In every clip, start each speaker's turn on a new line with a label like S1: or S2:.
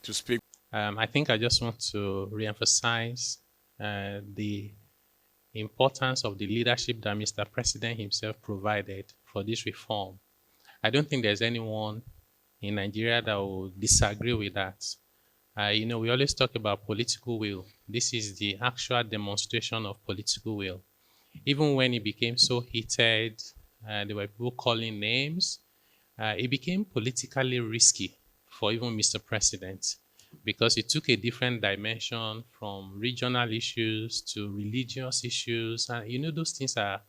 S1: to speak.
S2: I think I just want to reemphasize the importance of the leadership that Mr. President himself provided for this reform. I don't think there's anyone in Nigeria that will disagree with that. We always talk about political will. This is the actual demonstration of political will. Even when it became so heated, there were people calling names, it became politically risky for even Mr. President because it took a different dimension from regional issues to religious issues. And those things are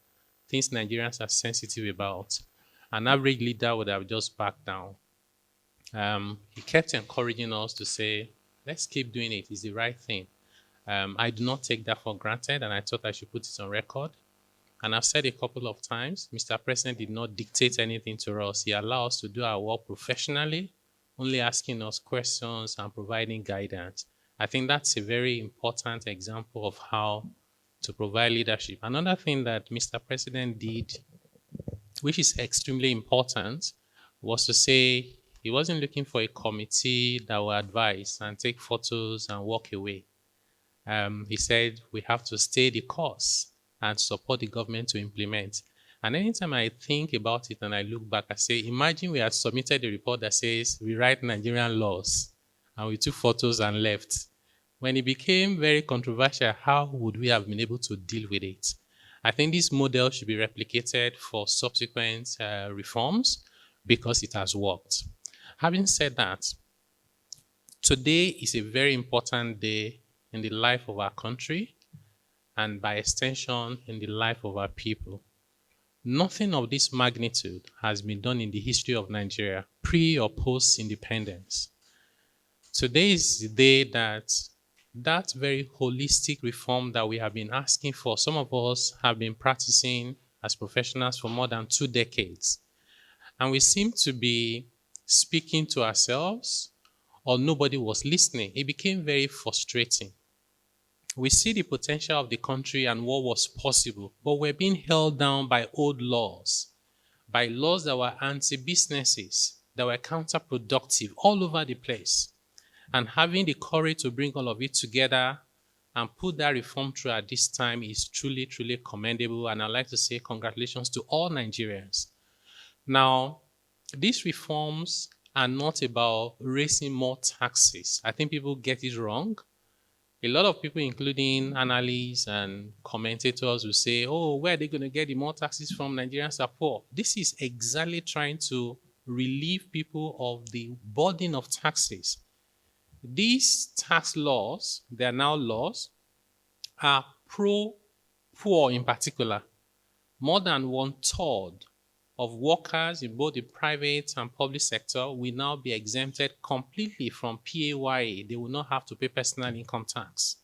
S2: things Nigerians are sensitive about. An average leader would have just backed down. He kept encouraging us to say, let's keep doing it. It's the right thing. I do not take that for granted, and I thought I should put it on record. And I've said a couple of times, Mr. President did not dictate anything to us. He allowed us to do our work professionally, only asking us questions and providing guidance. I think that's a very important example of how to provide leadership. Another thing that Mr. President did, which is extremely important, was to say he wasn't looking for a committee that will advise and take photos and walk away. He said we have to stay the course and support the government to implement. And anytime I think about it and I look back, I say, imagine we had submitted a report that says we write Nigerian laws and we took photos and left. When it became very controversial, how would we have been able to deal with it? I think this model should be replicated for subsequent reforms because it has worked. Having said that, today is a very important day in the life of our country and by extension in the life of our people. Nothing of this magnitude has been done in the history of Nigeria, pre or post independence. Today is the day that very holistic reform that we have been asking for, some of us have been practicing as professionals for more than 2 decades. And we seem to be speaking to ourselves or nobody was listening. It became very frustrating. We see the potential of the country and what was possible, but we're being held down by old laws, by laws that were anti-businesses, that were counterproductive all over the place. And having the courage to bring all of it together and put that reform through at this time is truly, truly commendable. And I'd like to say congratulations to all Nigerians. Now, these reforms are not about raising more taxes. I think people get it wrong. A lot of people, including analysts and commentators, will say, oh, where are they going to get the more taxes from? Nigerians are poor. This is exactly trying to relieve people of the burden of taxes. These tax laws, they are now laws, are pro-poor in particular. More than 1/3 of workers in both the private and public sector will now be exempted completely from PAYE. They will not have to pay personal income tax.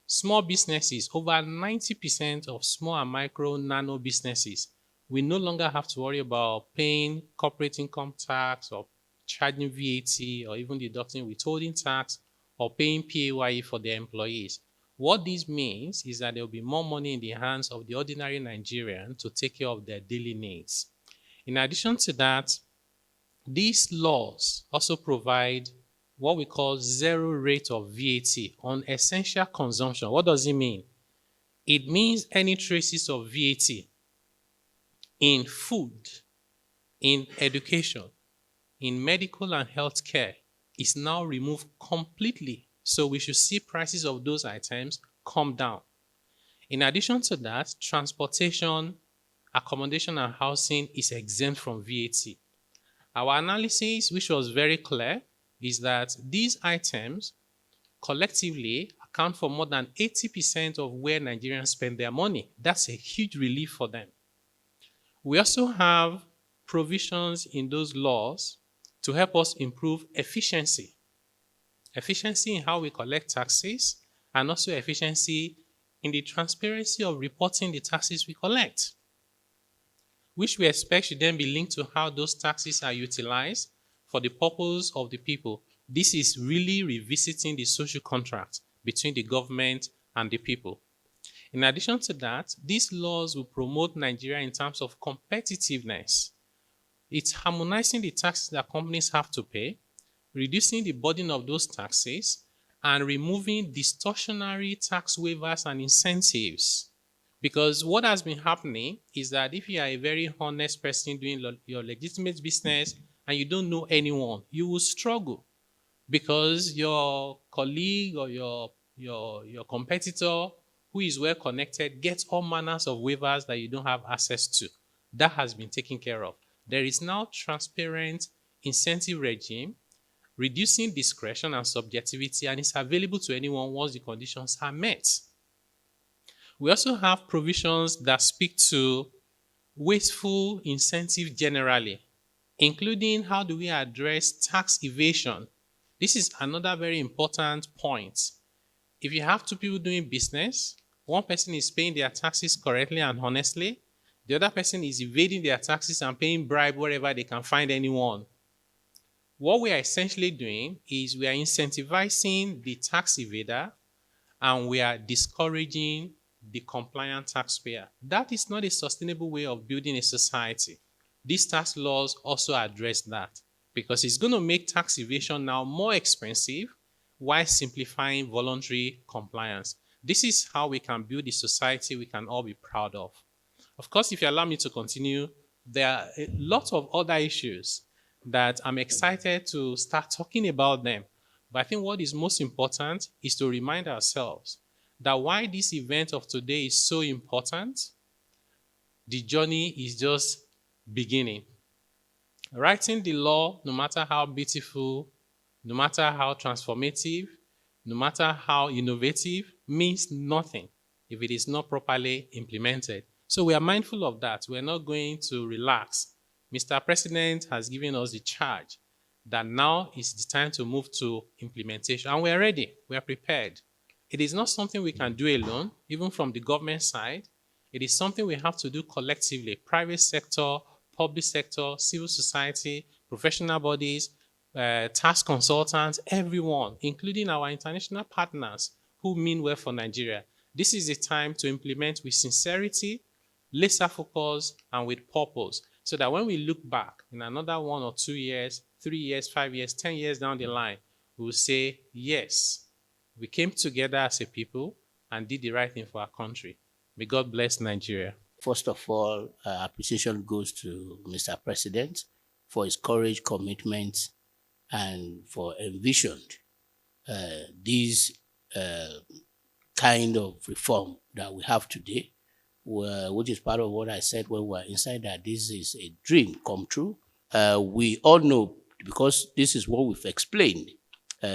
S2: Small businesses, over 90% of small and micro nano businesses will no longer have to worry about paying corporate income tax or charging VAT or even deducting withholding tax or paying PAYE for their employees. What this means is that there will be more money in the hands of the ordinary Nigerian to take care of their daily needs. In addition to that, these laws also provide what we call zero rate of VAT on essential consumption. What does it mean? It means any traces of VAT in food, in education, in medical and health care is now removed completely. So we should see prices of those items come down. In addition to that, transportation, accommodation and housing is exempt from VAT. Our analysis, which was very clear, is that these items collectively account for more than 80% of where Nigerians spend their money. That's a huge relief for them. We also have provisions in those laws to help us improve efficiency. Efficiency in how we collect taxes and also efficiency in the transparency of reporting the taxes we collect, which we expect should then be linked to how those taxes are utilized for the purpose of the people. This is really revisiting the social contract between the government and the people. In addition to that, these laws will promote Nigeria in terms of competitiveness. It's harmonizing the taxes that companies have to pay, reducing the burden of those taxes, and removing distortionary tax waivers and incentives. Because what has been happening is that if you are a very honest person doing your legitimate business and you don't know anyone, you will struggle because your colleague or your competitor who is well connected gets all manners of waivers that you don't have access to. That has been taken care of. There is now transparent incentive regime, reducing discretion and subjectivity, and it's available to anyone once the conditions are met. We also have provisions that speak to wasteful incentive generally, including how do we address tax evasion. This is another very important point. If you have two people doing business, one person is paying their taxes correctly and honestly, the other person is evading their taxes and paying bribe wherever they can find anyone. What we are essentially doing is we are incentivizing the tax evader and we are discouraging the compliant taxpayer. That is not a sustainable way of building a society. These tax laws also address that because it's going to make tax evasion now more expensive while simplifying voluntary compliance. This is how we can build a society we can all be proud of. Of course, if you allow me to continue, there are a lot of other issues that I'm excited to start talking about them. But I think what is most important is to remind ourselves that why this event of today is so important, the journey is just beginning. Writing the law, no matter how beautiful, no matter how transformative, no matter how innovative, means nothing if it is not properly implemented. So we are mindful of that. We're not going to relax. Mr. President has given us the charge that now is the time to move to implementation. And we're ready. We're prepared. It is not something we can do alone, even from the government side. It is something we have to do collectively. Private sector, public sector, civil society, professional bodies, tax consultants, everyone, including our international partners who mean well for Nigeria. This is a time to implement with sincerity, laser focus, and with purpose, so that when we look back in another 1 or 2 years, 3 years, 5 years, 10 years down the line, we will say, yes, we came together as a people and did the right thing for our country. May God bless Nigeria.
S1: First of all, appreciation goes to Mr. President for his courage, commitment, and for envisioned this kind of reform that we have today, which is part of what I said when we were inside, that this is a dream come true. We all know, because this is what we've explained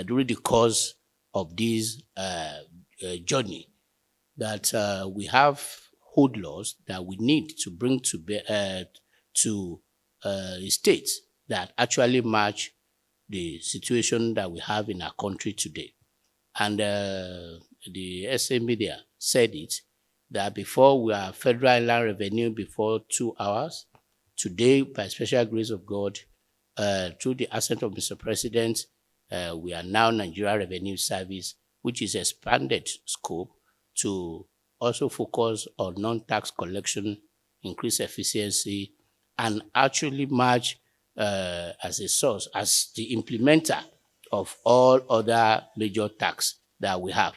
S1: during the course of this journey, that we have hold laws that we need to bring to states that actually match the situation that we have in our country today. And the SA media said it, that before we are federal land revenue before 2 hours. Today, by special grace of God, through the assent of Mr. President, we are now Nigeria Revenue Service, which is expanded scope to also focus on non-tax collection, increase efficiency, and actually match as a source, as the implementer of all other major tax that we have.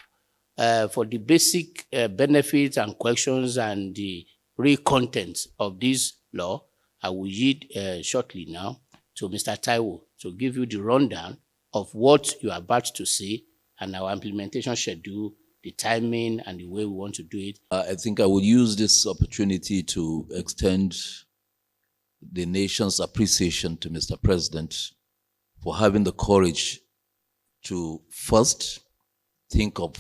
S1: For the basic benefits and questions and the real content of this law, I will yield shortly now to Mr. Taiwo to give you the rundown of what you are about to see and our implementation schedule, the timing, and the way we want to do it.
S3: I think I will use this opportunity to extend the nation's appreciation to Mr. President for having the courage to first think of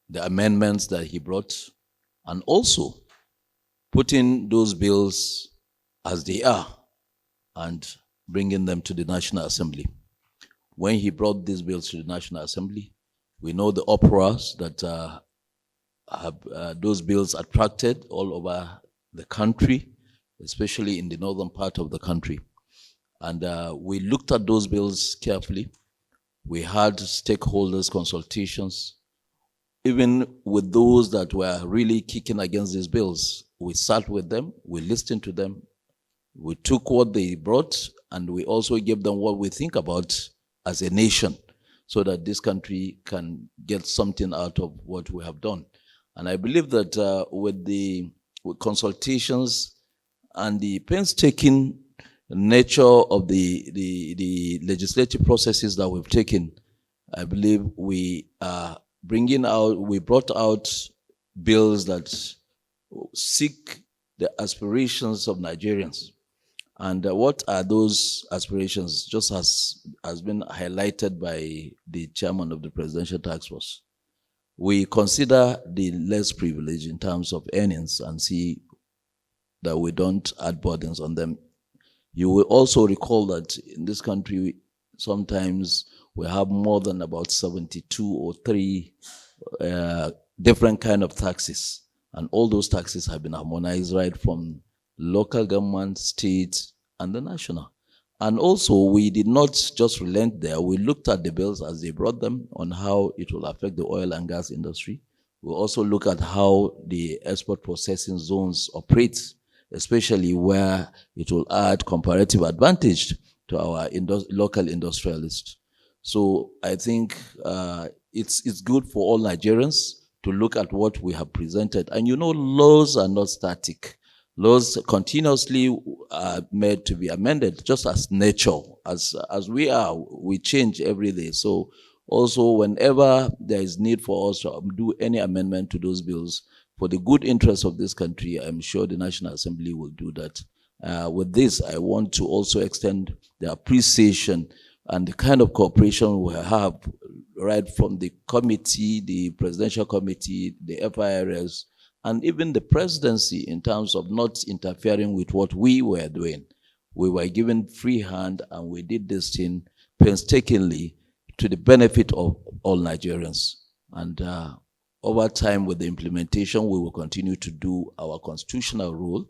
S3: the amendments that he brought and also putting those bills as they are and bringing them to the National Assembly. When he brought these bills to the National Assembly, we know the uproars that those bills attracted all over the country, especially in the northern part of the country. And we looked at those bills carefully. We had stakeholders consultations. Even with those that were really kicking against these bills, we sat with them, we listened to them, we took what they brought, and we also give them what we think about as a nation, so that this country can get something out of what we have done. And I believe that with consultations and the painstaking nature of the legislative processes that we've taken, I believe we brought out bills that seek the aspirations of Nigerians. And what are those aspirations? Just as has been highlighted by the chairman of the Presidential Task Force, we consider the less privileged in terms of earnings and see that we don't add burdens on them. You will also recall that in this country, sometimes we have more than about 72 or 3 different kind of taxes. And all those taxes have been harmonized right from local government, state, and the national. And also, we did not just relent there. We looked at the bills as they brought them on how it will affect the oil and gas industry. We also look at how the export processing zones operate, especially where it will add comparative advantage to our local industrialists. So I think it's good for all Nigerians to look at what we have presented. And laws are not static. Laws continuously are made to be amended, just as nature, as we are, we change every day. So also, whenever there is need for us to do any amendment to those bills, for the good interest of this country, I'm sure the National Assembly will do that. With this, I want to also extend the appreciation and the kind of cooperation we have right from the committee, the Presidential Committee, the FIRS, and even the presidency in terms of not interfering with what we were doing. We were given free hand and we did this thing painstakingly to the benefit of all Nigerians. And over time with the implementation, we will continue to do our constitutional role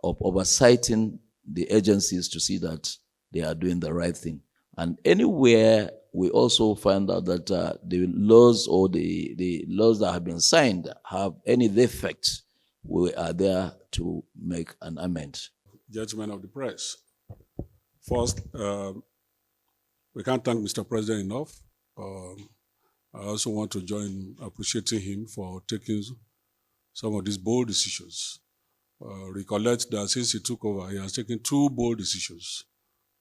S3: of oversighting the agencies to see that they are doing the right thing. And anywhere we also find out that the laws or the laws that have been signed have any defects, we are there to make an amendment.
S4: Judgment of the press. First, we can't thank Mr. President enough. I also want to join appreciating him for taking some of these bold decisions. Recollect that since he took over, he has taken 2 bold decisions.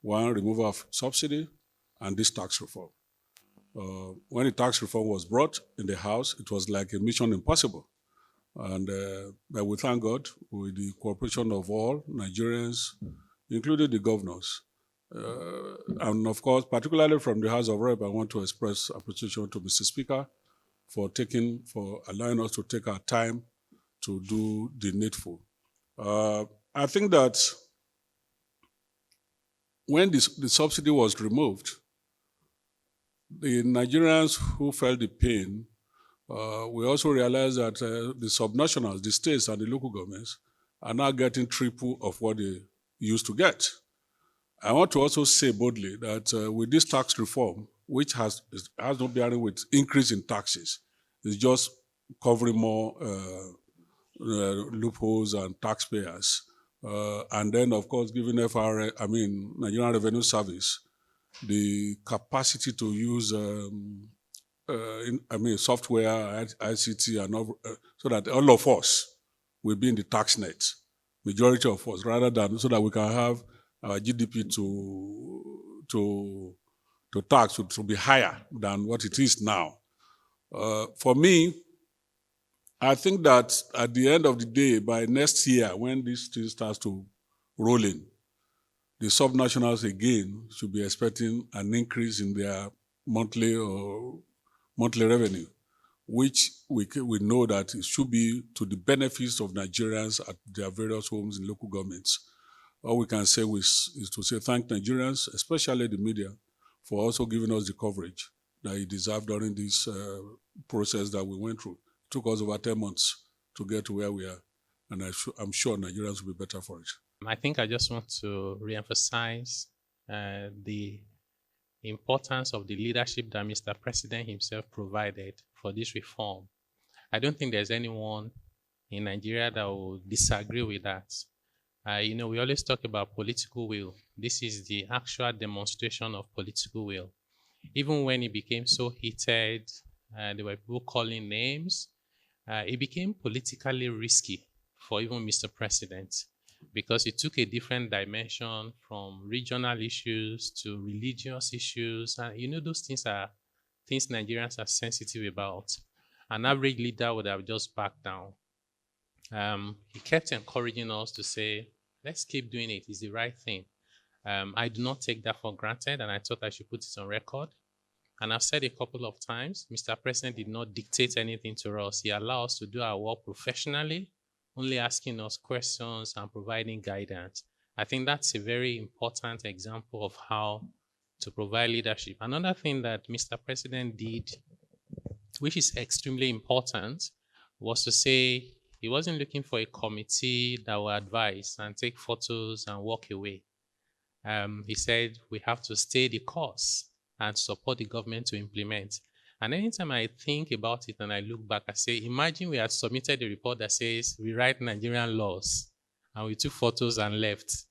S4: One, removal of subsidy, and this tax reform. When the tax reform was brought in the House, it was like a mission impossible. And but we thank God with the cooperation of all Nigerians, including the governors. And of course, particularly from the House of Rep, I want to express appreciation to Mr. Speaker for allowing us to take our time to do the needful. I think that when the subsidy was removed, the Nigerians who felt the pain, we also realized that the subnationals, the states and the local governments, are now getting triple of what they used to get. I want to also say boldly that with this tax reform, which has no bearing with increase in taxes, it's just covering more loopholes and taxpayers. And then, of course, giving Nigerian Revenue Service, the capacity to use software, ICT, and all, so that all of us will be in the tax net, majority of us, rather than so that we can have our GDP to tax to be higher than what it is now. For me, I think that at the end of the day, by next year, when this thing starts to roll in, the subnationals again should be expecting an increase in their monthly revenue, which we know that it should be to the benefits of Nigerians at their various homes and local governments. All we can say is to say thank Nigerians, especially the media, for also giving us the coverage that it deserved during this process that we went through. It took us over 10 months to get to where we are, and I'm sure Nigerians will be better for it.
S2: I think I just want to reemphasize the importance of the leadership that Mr. President himself provided for this reform. I don't think there's anyone in Nigeria that will disagree with that. We always talk about political will. This is the actual demonstration of political will. Even when it became so heated, there were people calling names, it became politically risky for even Mr. President because it took a different dimension from regional issues to religious issues. And those things are things Nigerians are sensitive about. An average leader would have just backed down. He kept encouraging us to say, let's keep doing it. It's the right thing. I do not take that for granted, and I thought I should put it on record. And I've said a couple of times, Mr. President did not dictate anything to us. He allowed us to do our work professionally, only asking us questions and providing guidance. I think that's a very important example of how to provide leadership. Another thing that Mr. President did, which is extremely important, was to say he wasn't looking for a committee that will advise and take photos and walk away. He said we have to stay the course and support the government to implement. And anytime I think about it and I look back, I say, imagine we had submitted a report that says we write Nigerian laws and we took photos and left.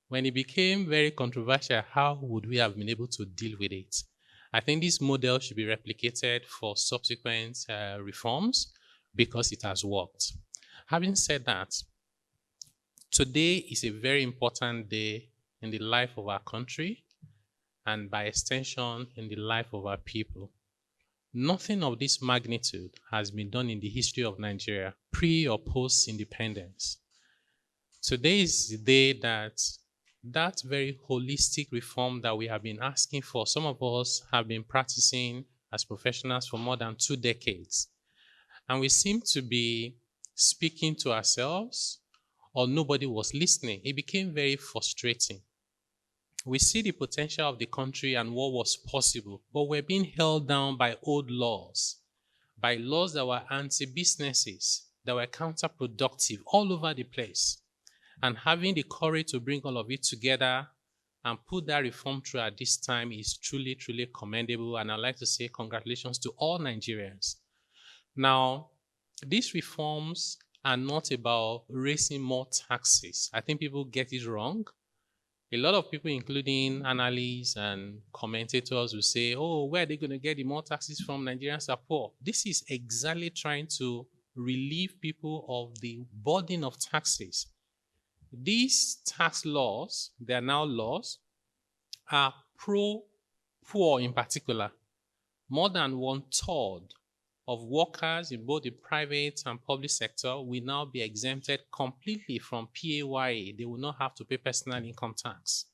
S2: When it became very controversial, how would we have been able to deal with it? I think this model should be replicated for subsequent reforms because it has worked. Having said that, today is a very important day in the life of our country and by extension in the life of our people. Nothing of this magnitude has been done in the history of Nigeria, pre or post independence. Today is the day that very holistic reform that we have been asking for, some of us have been practicing as professionals for more than 2 decades. And we seem to be speaking to ourselves or nobody was listening. It became very frustrating. We see the potential of the country and what was possible, but we're being held down by old laws, by laws that were anti-businesses, that were counterproductive all over the place. And having the courage to bring all of it together and put that reform through at this time is truly, truly commendable. And I'd like to say congratulations to all Nigerians. Now, these reforms are not about raising more taxes. I think people get it wrong. A lot of people, including analysts and commentators, will say, oh, where are they going to get the more taxes from? Nigerians are poor. This is exactly trying to relieve people of the burden of taxes. These tax laws, they are now laws, are pro-poor in particular. More than 1/3 of workers in both the private and public sector will now be exempted completely from PAYE. They will not have to pay personal income tax.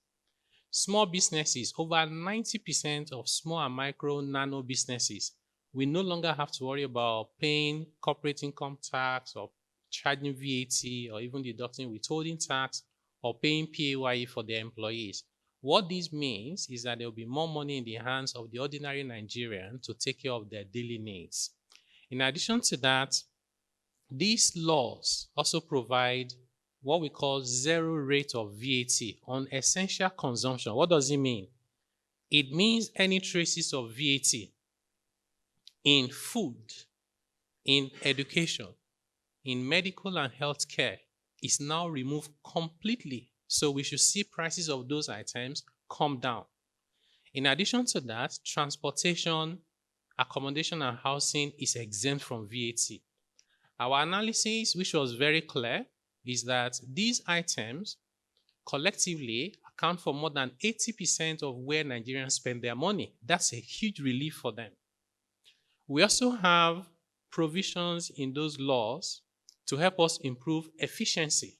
S2: Small businesses, over 90% of small and micro nano businesses will no longer have to worry about paying corporate income tax or charging VAT or even deducting withholding tax or paying PAYE for their employees. What this means is that there will be more money in the hands of the ordinary Nigerian to take care of their daily needs. In addition to that, these laws also provide what we call zero rate of VAT on essential consumption. What does it mean? It means any traces of VAT in food, in education, in medical and health care is now removed completely. So we should see prices of those items come down. In addition to that, transportation, accommodation and housing is exempt from VAT. Our analysis, which was very clear, is that these items collectively account for more than 80% of where Nigerians spend their money. That's a huge relief for them. We also have provisions in those laws to help us improve efficiency.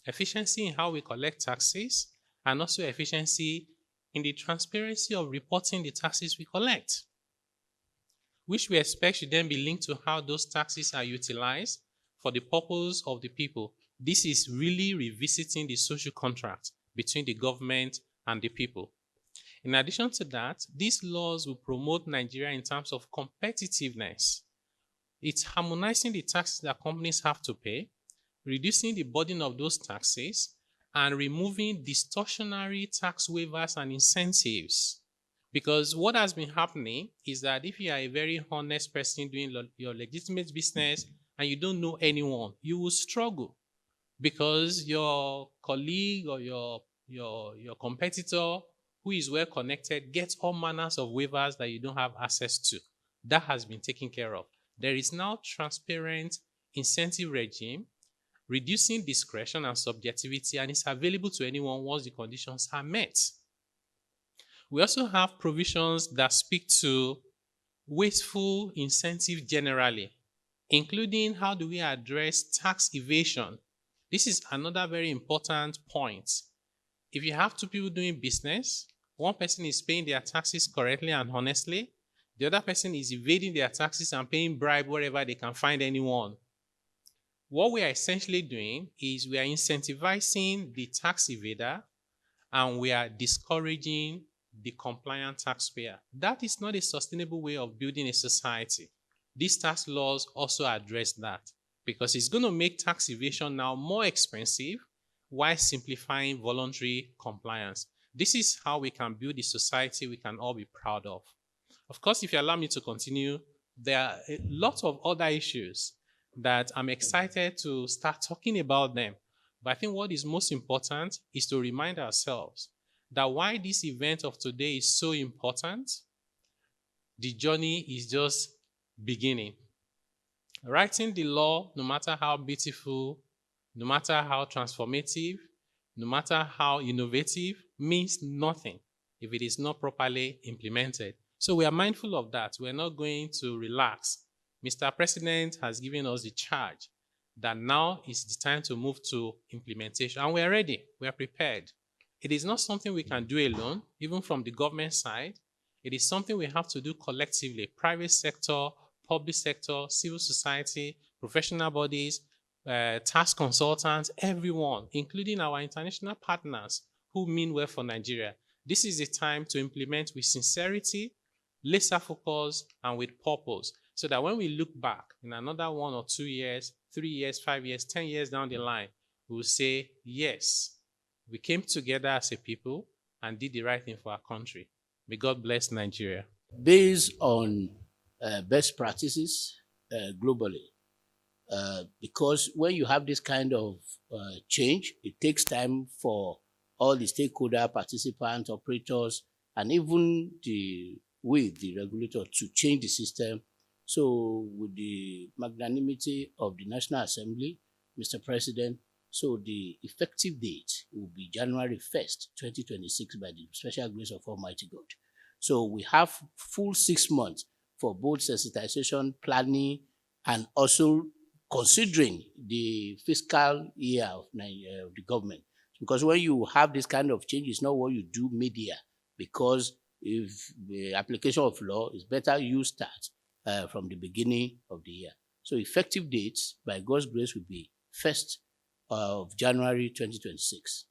S2: Efficiency in how we collect taxes and also efficiency in the transparency of reporting the taxes we collect, which we expect should then be linked to how those taxes are utilized for the purpose of the people. This is really revisiting the social contract between the government and the people. In addition to that, these laws will promote Nigeria in terms of competitiveness. It's harmonizing the taxes that companies have to pay, reducing the burden of those taxes, and removing distortionary tax waivers and incentives. Because what has been happening is that if you are a very honest person doing your legitimate business and you don't know anyone, you will struggle. because your colleague or your competitor who is well connected gets all manners of waivers that you don't have access to. That has been taken care of. There is now transparent incentive regime, reducing discretion and subjectivity, and it's available to anyone once the conditions are met. We also have provisions that speak to wasteful incentive generally, including how do we address tax evasion. This is another very important point. If you have two people doing business, one person is paying their taxes correctly and honestly, the other person is evading their taxes and paying bribe wherever they can find anyone. What we are essentially doing is we are incentivizing the tax evader and we are discouraging the compliant taxpayer. That is not a sustainable way of building a society. These tax laws also address that because it's going to make tax evasion now more expensive while simplifying voluntary compliance. This is how we can build a society we can all be proud of. Of course, if you allow me to continue, there are a lot of other issues that I'm excited to start talking about them. But I think what is most important is to remind ourselves that why this event of today is so important, the journey is just beginning. Writing the law, no matter how beautiful, no matter how transformative, no matter how innovative, means nothing if it is not properly implemented. So we are mindful of that. We're not going to relax. Mr. President has given us the charge that now is the time to move to implementation. And we are ready. We are prepared. It is not something we can do alone, even from the government side. It is something we have to do collectively. Private sector, public sector, civil society, professional bodies, tax consultants, everyone, including our international partners who mean well for Nigeria. This is a time to implement with sincerity, laser focus, and with purpose, so that when we look back in another 1 or 2 years, 3 years, 5 years, 10 years down the line, we will say, yes, we came together as a people and did the right thing for our country. May God bless Nigeria.
S1: Based on best practices globally. Because when you have this kind of change, it takes time for all the stakeholder, participants, operators, and even the regulator to change the system. So with the magnanimity of the National Assembly, Mr. President, so the effective date will be January 1st, 2026 by the special grace of Almighty God. So we have full 6 months for both sensitization, planning, and also considering the fiscal year of the government. Because when you have this kind of change, it's not what you do mid-year, because if the application of law is better you start from the beginning of the year. So effective dates, by God's grace, will be 1st of January 2026.